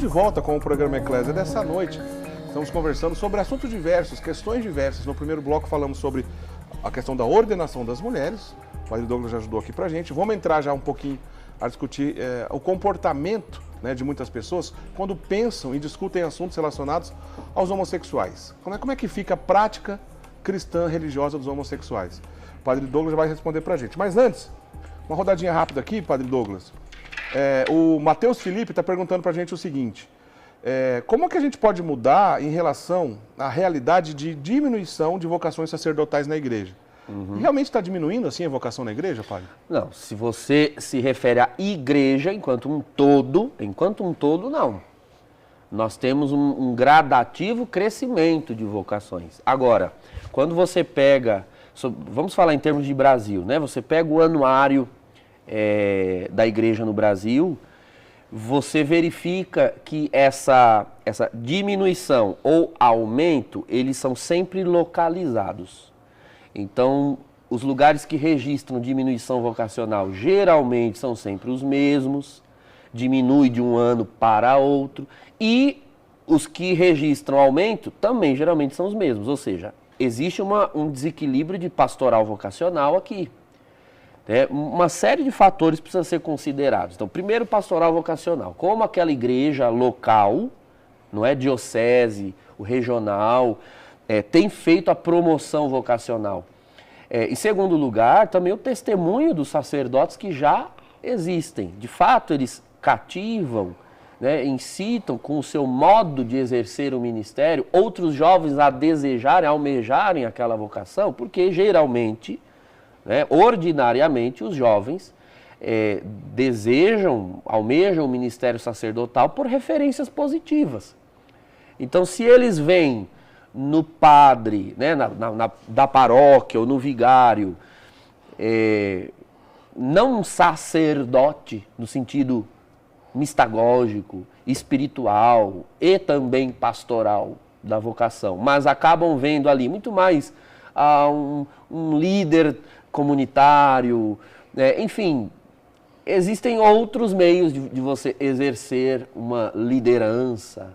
de volta com o programa Eclésia dessa noite. Estamos conversando sobre assuntos diversos, questões diversas. No primeiro bloco falamos sobre a questão da ordenação das mulheres. O Padre Douglas já ajudou aqui pra gente. Vamos entrar já um pouquinho a discutir o comportamento, né, de muitas pessoas quando pensam e discutem assuntos relacionados aos homossexuais. Como é que fica a prática cristã religiosa dos homossexuais? O Padre Douglas vai responder pra gente. Mas antes, uma rodadinha rápida aqui, Padre Douglas. O Matheus Felipe está perguntando pra gente o seguinte: como é que a gente pode mudar em relação à realidade de diminuição de vocações sacerdotais na igreja? Realmente está diminuindo assim a vocação na igreja, padre? Não, se você se refere à igreja enquanto um todo, não. Nós temos um gradativo crescimento de vocações. Agora, quando você pega, vamos falar em termos de Brasil, né? Você pega o anuário da igreja no Brasil, você verifica que essa diminuição ou aumento, eles são sempre localizados. Então, os lugares que registram diminuição vocacional geralmente são sempre os mesmos, diminui de um ano para outro, e os que registram aumento também geralmente são os mesmos, ou seja, existe um desequilíbrio de pastoral vocacional aqui. Uma série de fatores precisam ser considerados. Então, primeiro, pastoral vocacional. Como aquela igreja local, não é diocese, o regional, tem feito a promoção vocacional. Em segundo lugar, também o testemunho dos sacerdotes que já existem. De fato, eles cativam, né, incitam com o seu modo de exercer o ministério outros jovens a desejarem, a almejarem aquela vocação, porque geralmente, ordinariamente, os jovens almejam o ministério sacerdotal por referências positivas. Então, se eles veem no padre, né, da paróquia ou no vigário, não um sacerdote no sentido mistagógico, espiritual e também pastoral da vocação, mas acabam vendo ali muito mais um líder comunitário, enfim, existem outros meios de você exercer uma liderança,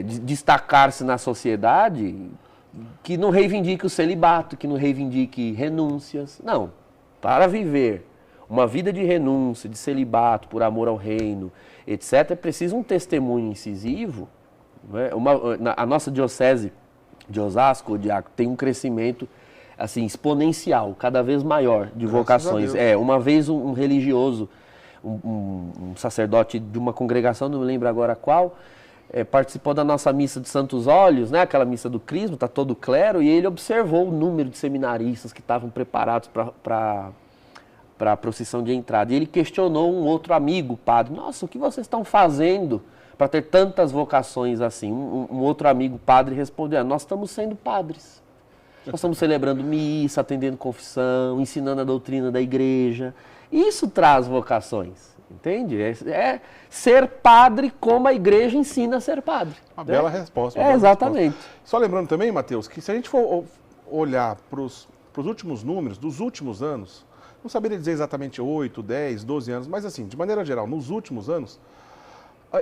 de destacar-se na sociedade, que não reivindique o celibato, que não reivindique renúncias. Não, para viver uma vida de renúncia, de celibato, por amor ao reino, etc., é preciso um testemunho incisivo. A nossa diocese de Osasco, tem um crescimento assim, exponencial, cada vez maior de vocações. Uma vez um religioso, um sacerdote de uma congregação, não me lembro agora qual, participou da nossa missa de Santos Óleos, né, aquela missa do Crisma, está todo o clero, e ele observou o número de seminaristas que estavam preparados para a procissão de entrada. E ele questionou um outro amigo, padre: nossa, o que vocês estão fazendo para ter tantas vocações assim? Um outro amigo, padre, respondeu: nós estamos sendo padres. Nós estamos celebrando missa, atendendo confissão, ensinando a doutrina da igreja. Isso traz vocações, entende? Ser padre como a igreja ensina a ser padre. Uma bela resposta. Exatamente. Só lembrando também, Matheus, que se a gente for olhar para os últimos números dos últimos anos, não saberia dizer exatamente 8, 10, 12 anos, mas assim, de maneira geral, nos últimos anos,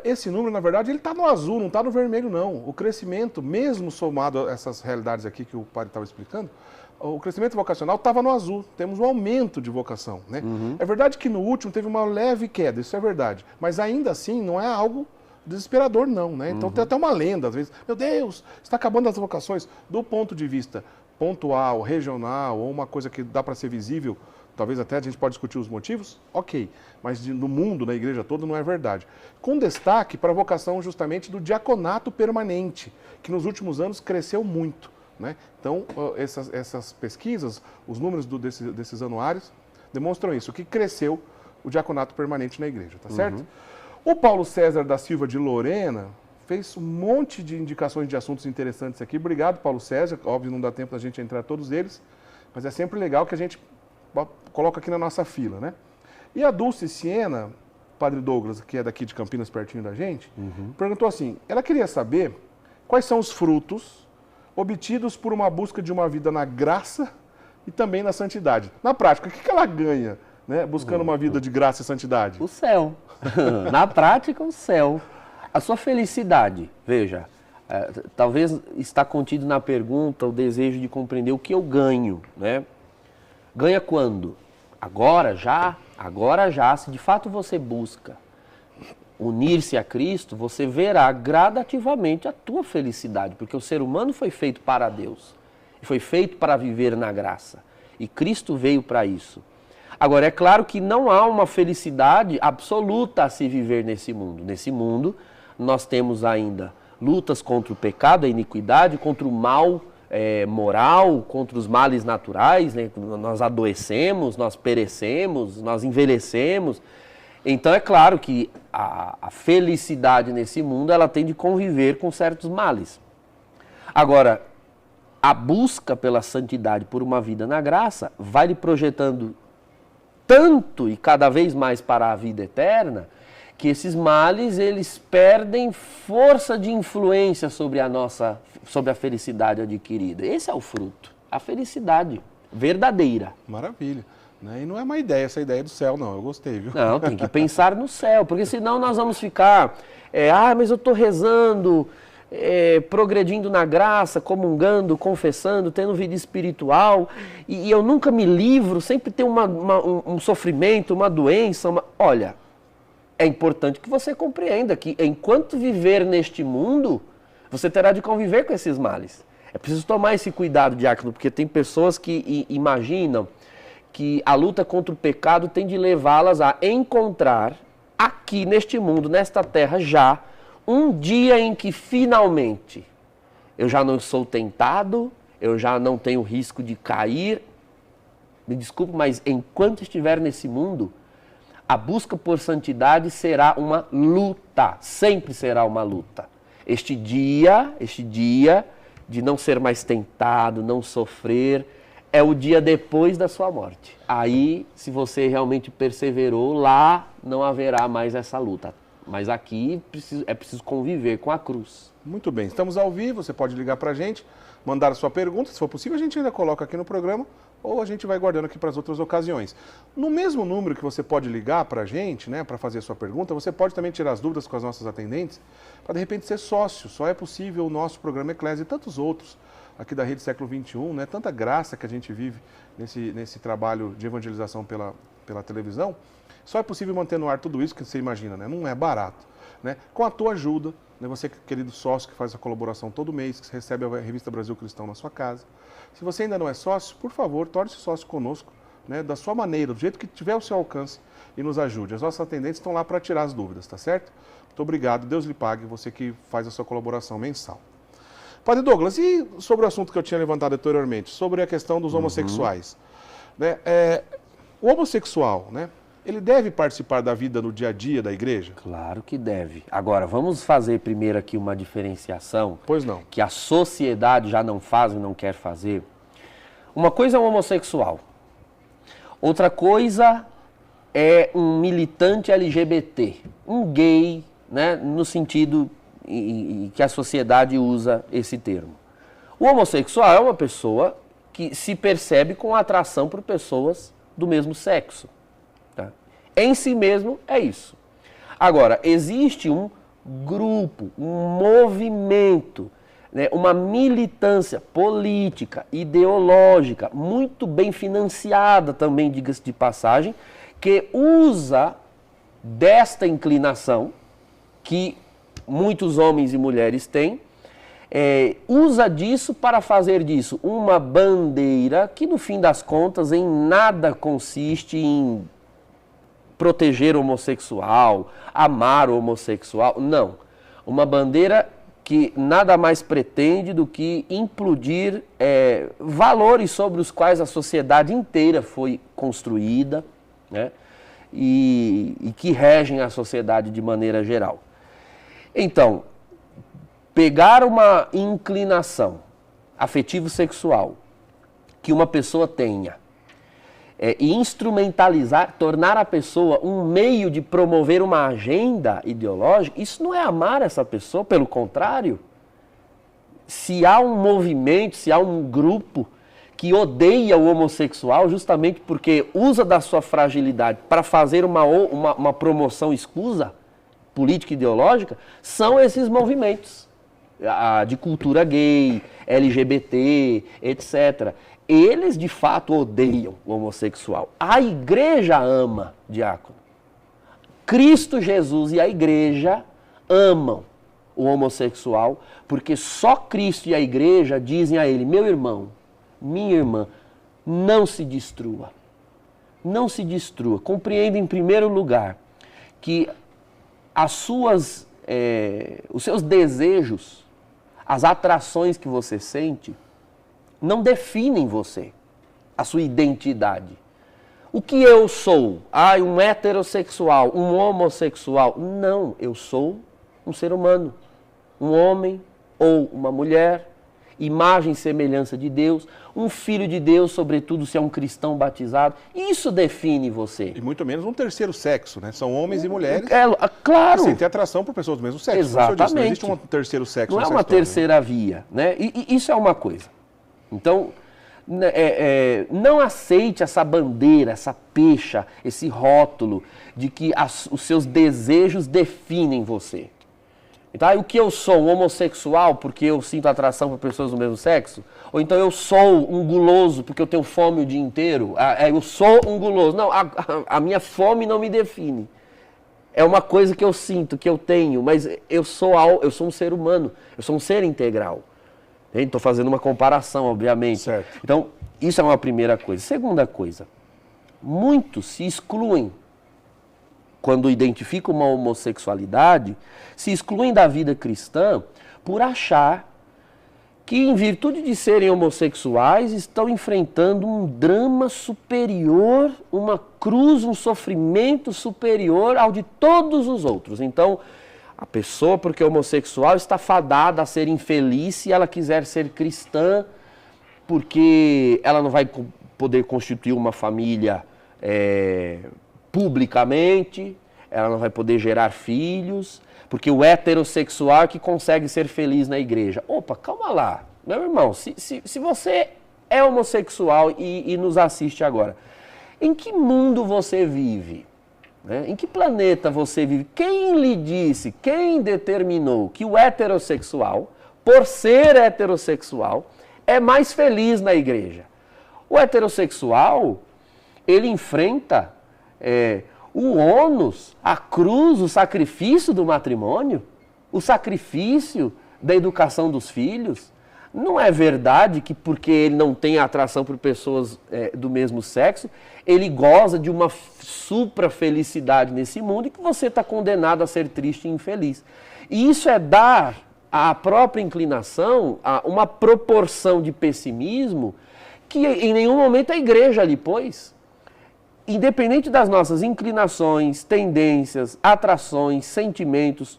esse número, na verdade, ele está no azul, não está no vermelho, não. O crescimento, mesmo somado a essas realidades aqui que o padre estava explicando, o crescimento vocacional estava no azul. Temos um aumento de vocação, né? É verdade que no último teve uma leve queda, isso é verdade. Mas ainda assim, não é algo desesperador, não, né? Então tem até uma lenda, às vezes, meu Deus, está acabando as vocações. Do ponto de vista pontual, regional, ou uma coisa que dá para ser visível, talvez até a gente pode discutir os motivos, ok, mas no mundo, na igreja toda, não é verdade. Com destaque para a vocação justamente do diaconato permanente, que nos últimos anos cresceu muito, né? Então, essas pesquisas, os números desses anuários, demonstram isso, que cresceu o diaconato permanente na igreja, tá certo? O Paulo César da Silva de Lorena fez um monte de indicações de assuntos interessantes aqui. Obrigado, Paulo César. Óbvio, não dá tempo da gente entrar todos eles, mas é sempre legal que a gente coloca aqui na nossa fila, né? E a Dulce Siena, Padre Douglas, que é daqui de Campinas, pertinho da gente, perguntou assim, ela queria saber quais são os frutos obtidos por uma busca de uma vida na graça e também na santidade. Na prática, o que ela ganha, né, buscando uma vida de graça e santidade? O céu. Na prática, o céu. A sua felicidade, veja, talvez está contido na pergunta o desejo de compreender o que eu ganho, né? Ganha quando? Agora já, se de fato você busca unir-se a Cristo, você verá gradativamente a tua felicidade, porque o ser humano foi feito para Deus, foi feito para viver na graça, e Cristo veio para isso. Agora, é claro que não há uma felicidade absoluta a se viver nesse mundo. Nesse mundo, nós temos ainda lutas contra o pecado, a iniquidade, contra o mal moral, contra os males naturais, né? Nós adoecemos, nós perecemos, nós envelhecemos. Então, é claro que a felicidade nesse mundo, ela tem de conviver com certos males. Agora, a busca pela santidade, por uma vida na graça, vai lhe projetando tanto e cada vez mais para a vida eterna, que esses males, eles perdem força de influência sobre a felicidade adquirida. Esse é o fruto, a felicidade verdadeira. Maravilha. E não é uma ideia, essa ideia do céu, não. Eu gostei, viu? Não, tem que pensar no céu, porque senão nós vamos ficar... mas eu estou rezando, progredindo na graça, comungando, confessando, tendo vida espiritual, e eu nunca me livro, sempre tem um sofrimento, uma doença. Olha, é importante que você compreenda que enquanto viver neste mundo, você terá de conviver com esses males. É preciso tomar esse cuidado, diácono, porque tem pessoas que imaginam que a luta contra o pecado tem de levá-las a encontrar aqui neste mundo, nesta terra já, um dia em que finalmente eu já não sou tentado, eu já não tenho risco de cair. Me desculpe, mas enquanto estiver nesse mundo, a busca por santidade será uma luta, sempre será uma luta. Este dia de não ser mais tentado, não sofrer, é o dia depois da sua morte. Aí, se você realmente perseverou, lá não haverá mais essa luta. Mas aqui é preciso conviver com a cruz. Muito bem, estamos ao vivo, você pode ligar para a gente, mandar a sua pergunta, se for possível a gente ainda coloca aqui no programa, ou a gente vai guardando aqui para as outras ocasiões. No mesmo número que você pode ligar para a gente, né, para fazer a sua pergunta, você pode também tirar as dúvidas com as nossas atendentes, para de repente ser sócio. Só é possível o nosso programa Eclésia e tantos outros aqui da Rede Século XXI, né, tanta graça que a gente vive nesse trabalho de evangelização pela televisão. Só é possível manter no ar tudo isso que você imagina, né? Não é barato, né? Com a tua ajuda, né? Você, querido sócio, que faz a colaboração todo mês, que recebe a revista Brasil Cristão na sua casa. Se você ainda não é sócio, por favor, torne-se sócio conosco, né? Da sua maneira, do jeito que tiver ao seu alcance, e nos ajude. As nossas atendentes estão lá para tirar as dúvidas, tá certo? Muito obrigado, Deus lhe pague, você que faz a sua colaboração mensal. Padre Douglas, e sobre o assunto que eu tinha levantado anteriormente, sobre a questão dos homossexuais, né? O homossexual, né? Ele deve participar da vida no dia a dia da igreja? Claro que deve. Agora, vamos fazer primeiro aqui uma diferenciação. Pois não. Que a sociedade já não faz e não quer fazer. Uma coisa é um homossexual. Outra coisa é um militante LGBT. Um gay, né, no sentido que a sociedade usa esse termo. O homossexual é uma pessoa que se percebe com atração por pessoas do mesmo sexo. Em si mesmo é isso. Agora, existe um grupo, um movimento, né, uma militância política, ideológica, muito bem financiada também, diga-se de passagem, que usa desta inclinação, que muitos homens e mulheres têm, usa disso para fazer disso uma bandeira que, no fim das contas, em nada consiste em proteger o homossexual, amar o homossexual, não. Uma bandeira que nada mais pretende do que implodir valores sobre os quais a sociedade inteira foi construída, né, e que regem a sociedade de maneira geral. Então, pegar uma inclinação afetivo-sexual que uma pessoa tenha, e instrumentalizar, tornar a pessoa um meio de promover uma agenda ideológica, isso não é amar essa pessoa, pelo contrário. Se há um movimento, se há um grupo que odeia o homossexual justamente porque usa da sua fragilidade para fazer uma promoção escusa, política e ideológica, são esses movimentos de cultura gay, LGBT, etc. Eles, de fato, odeiam o homossexual. A igreja ama, diácono. Cristo Jesus e a igreja amam o homossexual, porque só Cristo e a igreja dizem a ele: meu irmão, minha irmã, não se destrua. Não se destrua. Compreenda, em primeiro lugar, que os seus desejos, as atrações que você sente, não definem você, a sua identidade. O que eu sou? Um heterossexual, um homossexual? Não, eu sou um ser humano, um homem ou uma mulher, imagem e semelhança de Deus, um filho de Deus, sobretudo se é um cristão batizado. Isso define você. E muito menos um terceiro sexo, né? São homens e mulheres. Claro. Sem ter atração por pessoas do mesmo sexo. Exatamente. Não existe um terceiro sexo. Não é uma terceira via, né? E isso é uma coisa. Então, não aceite essa bandeira, essa pecha, esse rótulo de que os seus desejos definem você. Então, o que eu sou, um homossexual porque eu sinto atração por pessoas do mesmo sexo? Ou então eu sou um guloso porque eu tenho fome o dia inteiro? Eu sou um guloso. Não, a minha fome não me define. É uma coisa que eu sinto, que eu tenho, mas eu sou um ser humano, eu sou um ser integral. Estou fazendo uma comparação, obviamente. Certo. Então, isso é uma primeira coisa. Segunda coisa, muitos se excluem quando identificam uma homossexualidade, se excluem da vida cristã por achar que, em virtude de serem homossexuais, estão enfrentando um drama superior, uma cruz, um sofrimento superior ao de todos os outros. Então, a pessoa, porque é homossexual, está fadada a ser infeliz se ela quiser ser cristã, porque ela não vai poder constituir uma família publicamente, ela não vai poder gerar filhos, porque o heterossexual é que consegue ser feliz na igreja. Opa, calma lá, meu irmão, se você é homossexual e nos assiste agora, em que mundo você vive? Né? Em que planeta você vive? Quem lhe disse, quem determinou que o heterossexual, por ser heterossexual, é mais feliz na igreja? O heterossexual, ele enfrenta o ônus, a cruz, o sacrifício do matrimônio, o sacrifício da educação dos filhos. Não é verdade que porque ele não tem atração por pessoas do mesmo sexo, ele goza de uma supra-felicidade nesse mundo e que você está condenado a ser triste e infeliz. E isso é dar à própria inclinação uma proporção de pessimismo que em nenhum momento a igreja lhe pôs. Independente das nossas inclinações, tendências, atrações, sentimentos,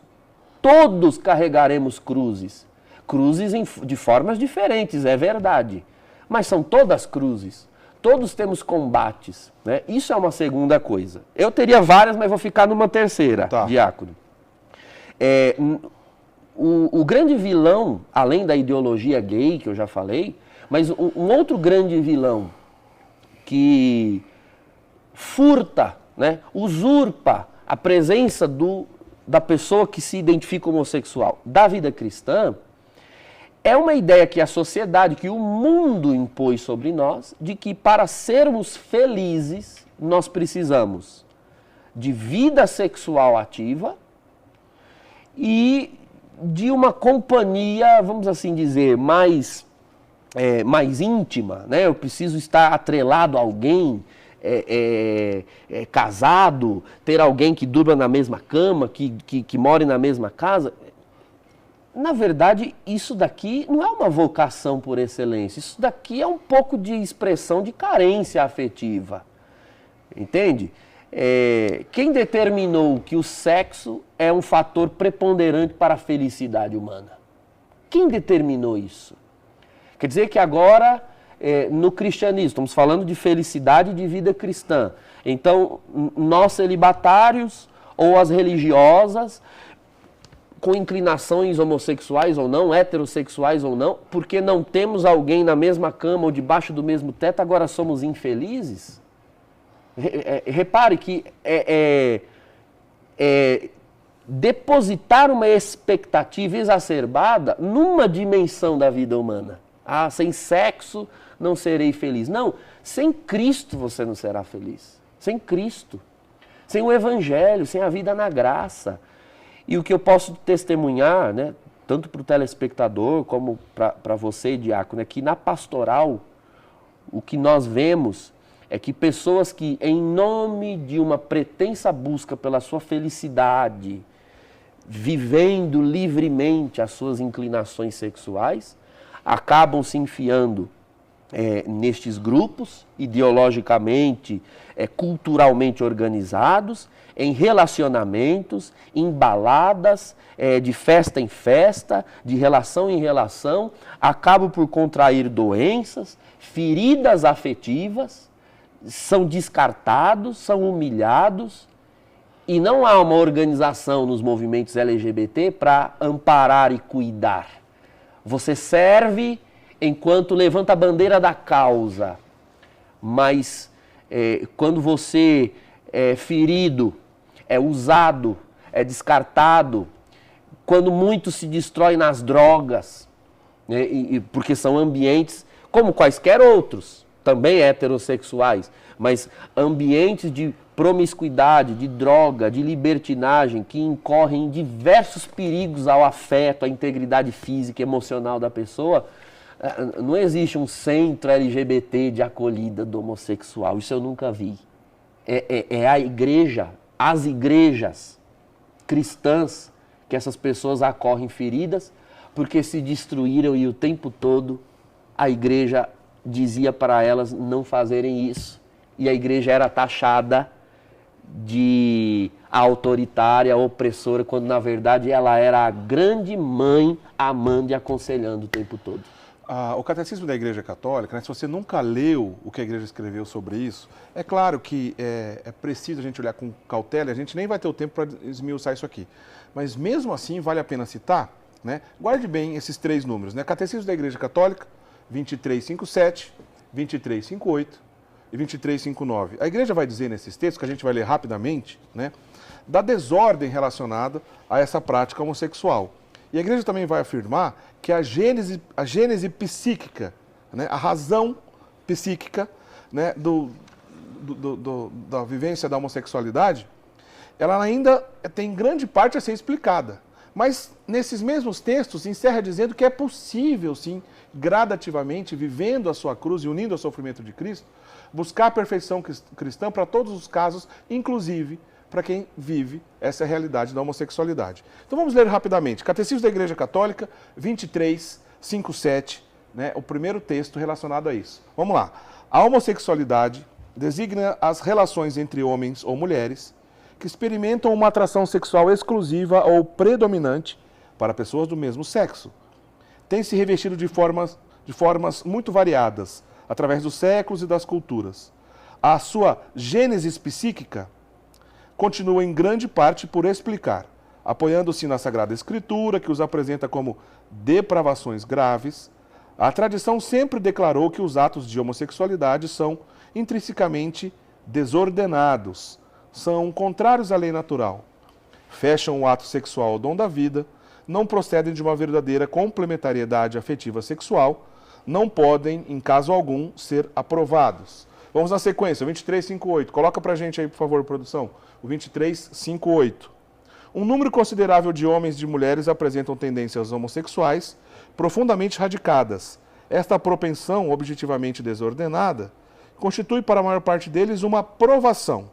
todos carregaremos cruzes. Cruzes de formas diferentes, é verdade. Mas são todas cruzes. Todos temos combates. Né? Isso é uma segunda coisa. Eu teria várias, mas vou ficar numa terceira, tá. Diácono. O grande vilão, além da ideologia gay, que eu já falei, mas um outro grande vilão que furta, né, usurpa a presença da pessoa que se identifica homossexual da vida cristã, é uma ideia que a sociedade, que o mundo impôs sobre nós, de que para sermos felizes, nós precisamos de vida sexual ativa e de uma companhia, vamos assim dizer, mais íntima, né? Eu preciso estar atrelado a alguém, casado, ter alguém que durma na mesma cama, que more na mesma casa. Na verdade, isso daqui não é uma vocação por excelência. Isso daqui é um pouco de expressão de carência afetiva. Entende? Quem determinou que o sexo é um fator preponderante para a felicidade humana? Quem determinou isso? Quer dizer que agora, no cristianismo, estamos falando de felicidade e de vida cristã. Então, nós celibatários ou as religiosas, com inclinações homossexuais ou não, heterossexuais ou não, porque não temos alguém na mesma cama ou debaixo do mesmo teto, agora somos infelizes? Repare que depositar uma expectativa exacerbada numa dimensão da vida humana. Ah, sem sexo não serei feliz. Não, sem Cristo você não será feliz. Sem Cristo. Sem o Evangelho, sem a vida na graça. E o que eu posso testemunhar, né, tanto para o telespectador como para você, diácono, é que na pastoral, o que nós vemos é que pessoas que, em nome de uma pretensa busca pela sua felicidade, vivendo livremente as suas inclinações sexuais, acabam se enfiando nestes grupos, ideologicamente, culturalmente organizados, em relacionamentos, em baladas, de festa em festa, de relação em relação, acabam por contrair doenças, feridas afetivas, são descartados, são humilhados, e não há uma organização nos movimentos LGBT para amparar e cuidar. Você serve enquanto levanta a bandeira da causa, mas quando você é ferido, é usado, é descartado, quando muito se destrói nas drogas, né, porque são ambientes, como quaisquer outros, também heterossexuais, mas ambientes de promiscuidade, de droga, de libertinagem, que incorrem em diversos perigos ao afeto, à integridade física e emocional da pessoa. Não existe um centro LGBT de acolhida do homossexual, isso eu nunca vi. É a igreja, as igrejas cristãs, que essas pessoas acorrem feridas, porque se destruíram e o tempo todo a igreja dizia para elas não fazerem isso. E a igreja era taxada de autoritária, opressora, quando na verdade ela era a grande mãe amando e aconselhando o tempo todo. O Catecismo da Igreja Católica, né, se você nunca leu o que a Igreja escreveu sobre isso, é claro que é preciso a gente olhar com cautela, a gente nem vai ter o tempo para esmiuçar isso aqui. Mas mesmo assim, vale a pena citar, né? Guarde bem esses três números, né? Catecismo da Igreja Católica, 2357, 2358 e 2359. A Igreja vai dizer nesses textos, que a gente vai ler rapidamente, né, da desordem relacionada a essa prática homossexual. E a Igreja também vai afirmar que a gênese psíquica, né, a razão psíquica, né, da vivência da homossexualidade, ela ainda tem grande parte a ser explicada. Mas nesses mesmos textos encerra dizendo que é possível, sim, gradativamente, vivendo a sua cruz e unindo ao sofrimento de Cristo, buscar a perfeição cristã para todos os casos, inclusive para quem vive essa realidade da homossexualidade. Então vamos ler rapidamente. Catecismo da Igreja Católica, 2357, né, o primeiro texto relacionado a isso. Vamos lá. A homossexualidade designa as relações entre homens ou mulheres que experimentam uma atração sexual exclusiva ou predominante para pessoas do mesmo sexo. Tem se revestido de formas muito variadas, através dos séculos e das culturas. A sua gênese psíquica continua em grande parte por explicar, apoiando-se na Sagrada Escritura, que os apresenta como depravações graves. A tradição sempre declarou que os atos de homossexualidade são intrinsecamente desordenados, são contrários à lei natural, fecham o ato sexual ao dom da vida, não procedem de uma verdadeira complementariedade afetiva sexual, não podem, em caso algum, ser aprovados. Vamos na sequência, 2358. Coloca pra gente aí, por favor, produção. O 2358. Um número considerável de homens e de mulheres apresentam tendências homossexuais profundamente radicadas. Esta propensão, objetivamente desordenada, constitui para a maior parte deles uma provação.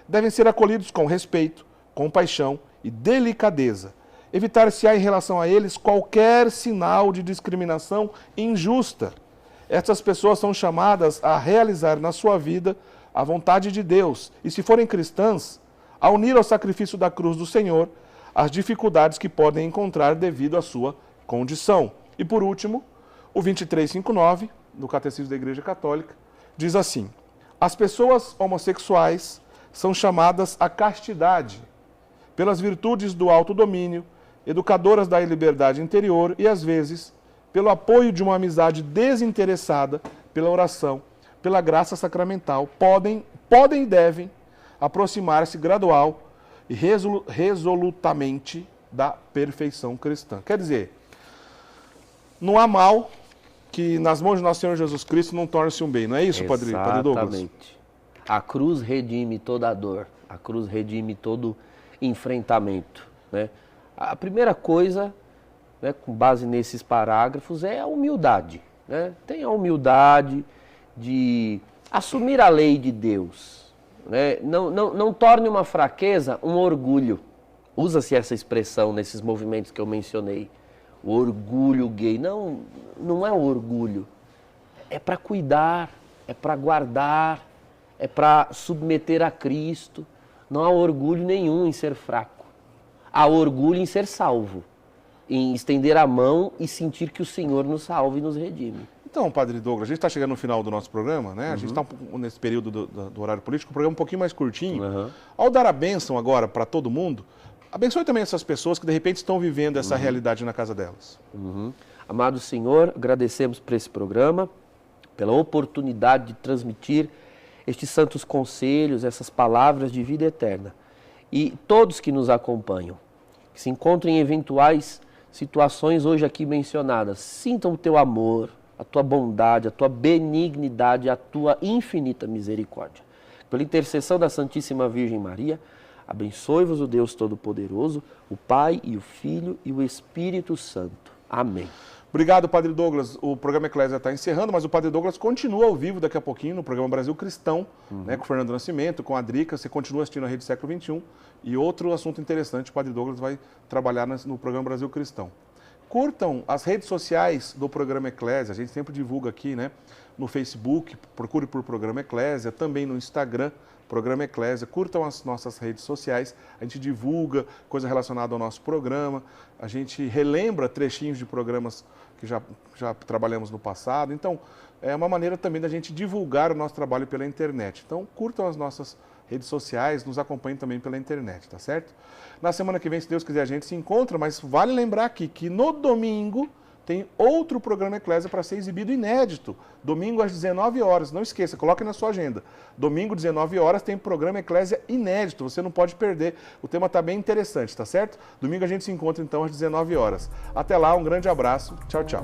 Devem ser acolhidos com respeito, compaixão e delicadeza. Evitar-se-á em relação a eles qualquer sinal de discriminação injusta. Estas pessoas são chamadas a realizar na sua vida a vontade de Deus e, se forem cristãs, a unir ao sacrifício da cruz do Senhor as dificuldades que podem encontrar devido à sua condição. E por último, o 2359, do Catecismo da Igreja Católica, diz assim: as pessoas homossexuais são chamadas à castidade, pelas virtudes do autodomínio, educadoras da liberdade interior e, às vezes, pelo apoio de uma amizade desinteressada, pela oração, pela graça sacramental, podem e devem aproximar-se gradual e resolutamente da perfeição cristã. Quer dizer, não há mal que nas mãos de nosso Senhor Jesus Cristo não torne-se um bem. Não é isso, Padre Douglas? Exatamente. A cruz redime toda a dor. A cruz redime todo enfrentamento, né? A primeira coisa, né, com base nesses parágrafos, é a humildade, né? Tenha a humildade de assumir a lei de Deus, né? Não torne uma fraqueza um orgulho. Usa-se essa expressão nesses movimentos que eu mencionei. O orgulho gay. Não é orgulho. É para cuidar, é para guardar, é para submeter a Cristo. Não há orgulho nenhum em ser fraco. Há orgulho em ser salvo, em estender a mão e sentir que o Senhor nos salva e nos redime. Então, Padre Douglas, a gente está chegando no final do nosso programa, né? A gente está nesse período do horário político, o programa um pouquinho mais curtinho. Ao dar a bênção agora para todo mundo, abençoe também essas pessoas que de repente estão vivendo essa realidade na casa delas. Amado Senhor, agradecemos por esse programa, pela oportunidade de transmitir estes santos conselhos, essas palavras de vida eterna. E todos que nos acompanham, que se encontrem em eventuais situações hoje aqui mencionadas, sintam o teu amor, a tua bondade, a tua benignidade, a tua infinita misericórdia. Pela intercessão da Santíssima Virgem Maria, abençoe-vos o Deus Todo-Poderoso, o Pai e o Filho e o Espírito Santo. Amém. Obrigado, Padre Douglas. O programa Eclésia está encerrando, mas o Padre Douglas continua ao vivo daqui a pouquinho no programa Brasil Cristão, né, com o Fernando Nascimento, com a Drica. Você continua assistindo a Rede Século XXI. E outro assunto interessante, o Padre Douglas vai trabalhar no programa Brasil Cristão. Curtam as redes sociais do programa Eclésia. A gente sempre divulga aqui, né, no Facebook, procure por Programa Eclésia, também no Instagram, Programa Eclésia. Curtam as nossas redes sociais, a gente divulga coisa relacionada ao nosso programa, a gente relembra trechinhos de programas que já trabalhamos no passado. Então, é uma maneira também da gente divulgar o nosso trabalho pela internet. Então, curtam as nossas redes sociais, nos acompanhem também pela internet, tá certo? Na semana que vem, se Deus quiser, a gente se encontra, mas vale lembrar aqui que no domingo tem outro programa Eclésia para ser exibido inédito. Domingo às 19 horas. Não esqueça, coloque na sua agenda. Domingo, 19 horas, tem programa Eclésia inédito. Você não pode perder. O tema está bem interessante, tá certo? Domingo a gente se encontra então às 19 horas. Até lá, um grande abraço. Tchau, tchau.